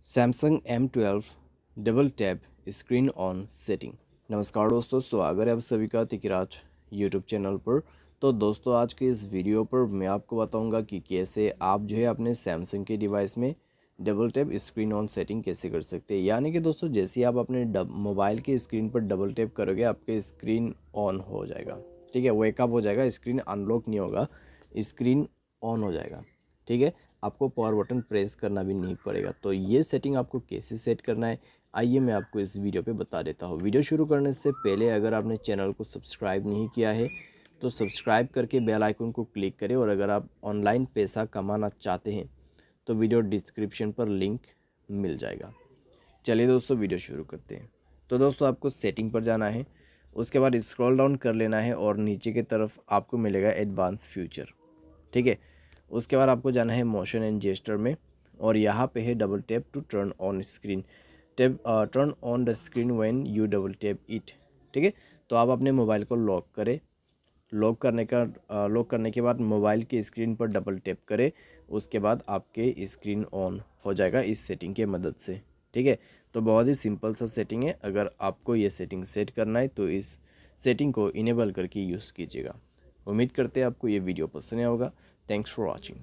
Samsung M12 double tap screen on setting. नमस्कार दोस्तों, स्वागत है आप सभी का तिकराज यूट्यूब चैनल पर। तो दोस्तों, आज के इस वीडियो पर मैं आपको बताऊंगा कि कैसे आप जो है अपने सैमसंग के डिवाइस में double tap screen on setting कैसे कर सकते हैं। यानी कि दोस्तों, जैसे ही आप अपने मोबाइल की स्क्रीन पर डबल टैप करोगे आपके स्क्रीन ऑन हो जाएगा। ठीक है, वेकअप हो जाएगा, स्क्रीन अनलॉक नहीं होगा, स्क्रीन ऑन हो जाएगा। ठीक है, आपको पावर बटन प्रेस करना भी नहीं पड़ेगा। तो ये सेटिंग आपको कैसे सेट करना है, आइए मैं आपको इस वीडियो पे बता देता हूँ। वीडियो शुरू करने से पहले अगर आपने चैनल को सब्सक्राइब नहीं किया है तो सब्सक्राइब करके बेल आइकन को क्लिक करें। और अगर आप ऑनलाइन पैसा कमाना चाहते हैं तो वीडियो डिस्क्रिप्शन पर लिंक मिल जाएगा। चलिए दोस्तों, वीडियो शुरू करते हैं। तो दोस्तों, आपको सेटिंग पर जाना है, उसके बाद स्क्रॉल डाउन कर लेना है और नीचे की तरफ आपको मिलेगा एडवांस फ्यूचर। ठीक है, उसके बाद आपको जाना है मोशन एंड जेस्टर में और यहाँ पे है double tap to turn on screen, tap turn on the screen when you double tap it. ठीक है, तो आप अपने मोबाइल को लॉक करें। लॉक करने के बाद मोबाइल की स्क्रीन पर डबल टैप करें, उसके बाद आपके स्क्रीन ऑन हो जाएगा इस सेटिंग के मदद से। ठीक है, तो बहुत ही सिंपल सा सेटिंग है। अगर आपको ये सेटिंग सेट करना है तो इस सेटिंग को इनेबल करके यूज़ कीजिएगा। उम्मीद करते हैं आपको ये वीडियो पसंद आया होगा। Thanks for watching.